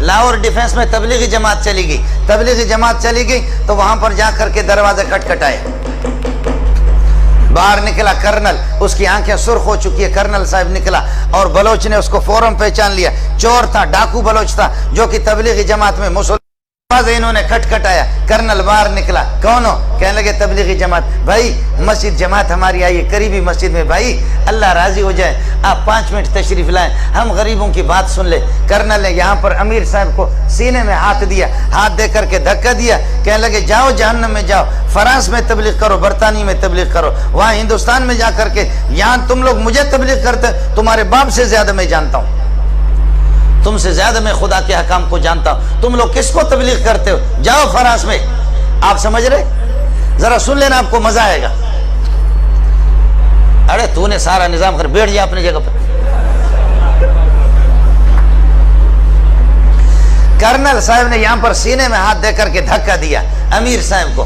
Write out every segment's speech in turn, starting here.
Lahore defence میں تبلیغی جماعت چلی گئی، تبلیغی جماعت چلی گئی تو وہاں پر جا کر کے دروازے کھٹکھٹائے، باہر نکلا کرنل، اس کی آنکھیں سرخ ہو چکی ہے، کرنل صاحب نکلا اور بلوچ نے اس کو فوراً پہچان لیا، چور تھا، ڈاکو بلوچ تھا جو کہ تبلیغی جماعت میں مسلمان، انہوں نے کھٹکھٹایا، کرنل باہر نکلا، کون ہو؟ کہنے لگے تبلیغی جماعت۔ بھائی مسجد جماعت ہماری آئی ہے قریبی مسجد میں، بھائی اللہ راضی ہو جائے آپ 5 منٹ تشریف لائیں، ہم غریبوں کی بات سن لے۔ کرنل نے یہاں پر امیر صاحب کو سینے میں ہاتھ دیا، ہاتھ دے کر کے دھکا دیا، کہنے لگے جاؤ جہنم میں جاؤ، فرانس میں تبلیغ کرو، برطانیہ میں تبلیغ کرو، وہاں ہندوستان میں جا کر کے، یہاں تم لوگ مجھے تبلیغ کرتے، تمہارے باپ سے زیادہ میں جانتا ہوں، تم سے زیادہ میں خدا کے حکام کو جانتا ہوں، تم لوگ کس کو تبلیغ کرتے ہو؟ جاؤ فرانس میں۔ آپ سمجھ رہے؟ ذرا سن لینا، آپ کو مزہ آئے گا۔ ارے تو نے سارا نظام کر، بیٹھ جا اپنی جگہ پر۔ کرنل صاحب نے یہاں پر سینے میں ہاتھ دے کر کے دھکا دیا امیر صاحب کو،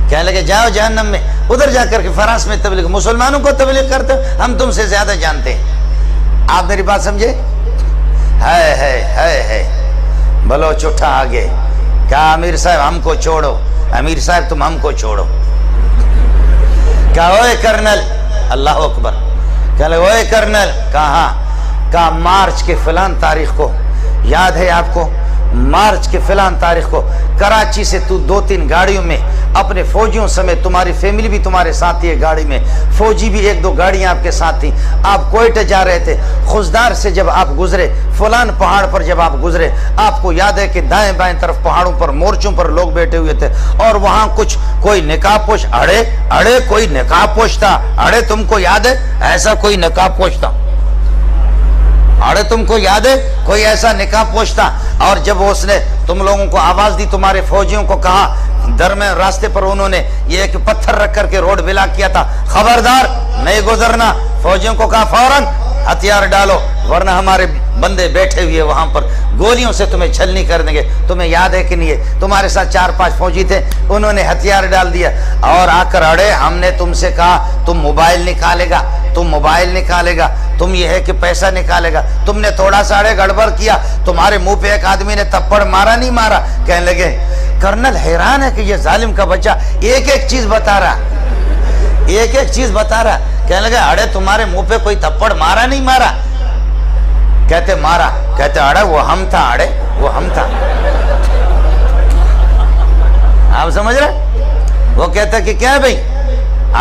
کہنے لگے جاؤ جہنم میں، ادھر جا کر کے فرانس میں تبلیغ، مسلمانوں کو تبلیغ کرتے ہو، ہم تم سے زیادہ جانتے ہیں۔ آپ میری بات سمجھے؟ ہے بلوچ اٹھا آگے، کہا امیر صاحب ہم کو چھوڑو، امیر صاحب تم ہم کو چھوڑو۔ کہا اوے کرنل، اللہ اکبر، کہا اوے کرنل، کہا مارچ کے فلان تاریخ کو، یاد ہے آپ کو؟ مارچ کے فلان تاریخ کو کراچی سے تو 2-3 گاڑیوں میں اپنے فوجیوں سمیت، تمہاری فیملی بھی تمہارے ساتھ ہے گاڑی میں، فوجی بھی 1-2 گاڑیاں آپ کے ساتھ تھیں، آپ کوئٹہ جا رہے تھے، خزدار سے جب آپ گزرے، فلان پہاڑ پر جب آپ گزرے، آپ کو یاد ہے کہ دائیں بائیں طرف پہاڑوں پر مورچوں پر لوگ بیٹھے ہوئے تھے، اور وہاں کچھ کوئی نقاب پوش، اڑے کوئی نقاب پوش تھا، اڑے تم کو یاد ہے ایسا کوئی نقاب پوش تھا؟ اڑے تم کو یاد ہے کوئی ایسا نقاب پوش تھا؟ اور جب اس نے تم لوگوں کو آواز دی، تمہارے فوجیوں کو کہا، درمیان راستے پر انہوں نے یہ ایک پتھر رکھ کر کے روڈ بلاک کیا تھا، خبردار نہیں گزرنا، فوجیوں کو کہا فوراً ہتھیار ڈالو ورنہ ہمارے بندے بیٹھے ہوئے وہاں پر گولیوں سے تمہیں چھلنی کر دیں گے۔ تمہیں یاد ہے کہ نہیں ہے؟ تمہارے ساتھ 4-5 فوجی تھے، انہوں نے ہتھیار ڈال دیا اور آ کر اڑے، ہم نے تم سے کہا تم موبائل نکالے گا، تم موبائل نکالے گا، تم یہ ہے کہ پیسہ نکالے گا، تم نے تھوڑا سا اڑے گڑبڑ کیا، تمہارے منہ پہ ایک آدمی نے تھپڑ مارا نہیں مارا؟ کہنے لگے کرنل حیران ہے کہ یہ ظالم کا بچہ ایک چیز بتا رہا، ایک چیز بتا رہا۔ کہنے لگے اڑے تمہارے منہ پہ کوئی تھپڑ مارا نہیں مارا؟ کہتے مارا، کہتے اڑے وہ ہم تھا، اڑے وہ ہم تھا۔ آپ سمجھ رہے؟ وہ کہتا کہ کیا بھئی؟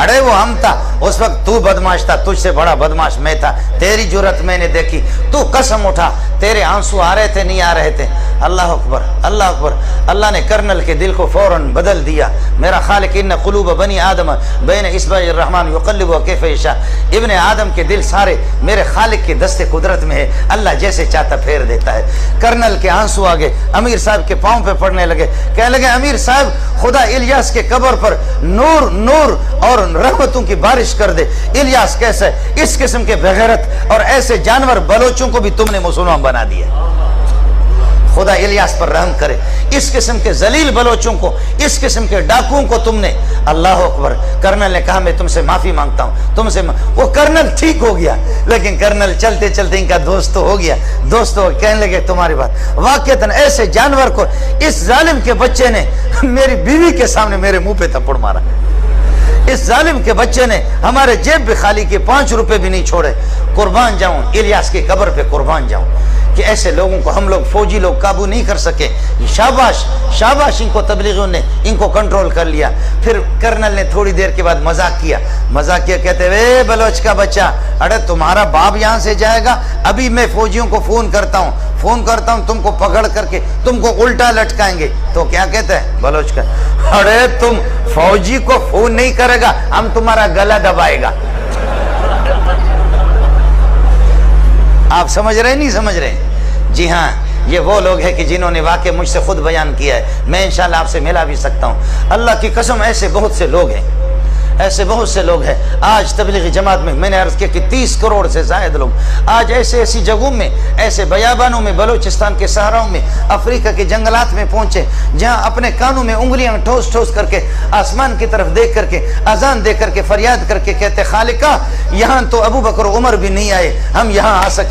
اڑے وہ ہم تھا، اس وقت تو بدماش تھا، تجھ سے بڑا بدماش میں تھا، تیری جرت میں نے دیکھی، تو قسم اٹھا، تیرے آنسو آ رہے تھے نہیں آ رہے تھے؟ اللہ اکبر، اللہ اکبر۔ اللہ نے کرنل کے دل کو فوراً بدل دیا۔ میرا خالق ان قلوب بنی آدم بین اصبع الرحمن یقلبها کیف یشاء، ابن آدم کے دل سارے میرے خالق کے دست قدرت میں ہے، اللہ جیسے چاہتا پھیر دیتا ہے۔ کرنل کے آنسو آگے امیر صاحب کے پاؤں پہ پڑنے لگے، کہنے لگے امیر صاحب خدا الیاس کے قبر پر نور نور اور رحمتوں کی بارش کر دے۔ الیاس کیسے؟ اس قسم کے بغیرت اور ایسے جانور بلوچوں کو بھی تم نے مسلمان بنا دیا، خدا الیاس پر رحم کرے۔ اس قسم کے ذلیل بلوچوں کو، اس قسم کے ڈاکوؤں کو تم نے، اللہ اکبر۔ کرنل نے کہا میں تم سے معافی مانگتا ہوں، تم سے وہ کرنل ٹھیک ہو گیا، لیکن کرنل چلتے چلتے ان کا دوست ہو گیا، دوست ہو کہنے لگے تمہاری بات واقعتاً ایسے جانور کو اس ظالم کے بچے نے میری بیوی کے سامنے میرے منہ پہ تھپڑ مارا، اس ظالم کے بچے نے ہمارے جیب بھی خالی کے 5 روپے بھی نہیں چھوڑے۔ قربان جاؤں الیاس کی قبر پہ، قربان جاؤں کہ ایسے لوگوں کو ہم لوگ فوجی لوگ قابو نہیں کر سکے۔ شاباش شاباش، ان کو تبلیغیوں نے ان کو کنٹرول کر لیا۔ پھر کرنل نے تھوڑی دیر کے بعد مذاق کیا، کہتے وے بلوچ کا بچہ، اڑے تمہارا باپ یہاں سے جائے گا، ابھی میں فوجیوں کو فون کرتا ہوں تم کو پکڑ کر کے تم کو الٹا لٹکائیں گے۔ تو کیا کہتے ہیں بلوچ کا؟ اڑے تم فوجی کو فون نہیں کرے گا، ہم تمہارا گلا دبائے گا۔ آپ سمجھ رہے نہیں سمجھ رہے؟ جی ہاں، یہ وہ لوگ ہیں کہ جنہوں نے واقع مجھ سے خود بیان کیا ہے، میں انشاءاللہ آپ سے ملا بھی سکتا ہوں۔ اللہ کی قسم ایسے بہت سے لوگ ہیں، ایسے بہت سے لوگ ہیں۔ آج تبلیغی جماعت میں میں نے عرض کیا کہ 30 کروڑ سے زائد لوگ آج ایسی جگہوں میں، ایسے بیابانوں میں، بلوچستان کے صحراؤں میں، افریقہ کے جنگلات میں پہنچے، جہاں اپنے کانوں میں انگلیاں ٹھوس ٹھوس کر کے آسمان کی طرف دیکھ کر کے اذان دے کر کے فریاد کر کے کہتے خالقہ یہاں تو ابو بکر و عمر بھی نہیں آئے، ہم یہاں آ سکے۔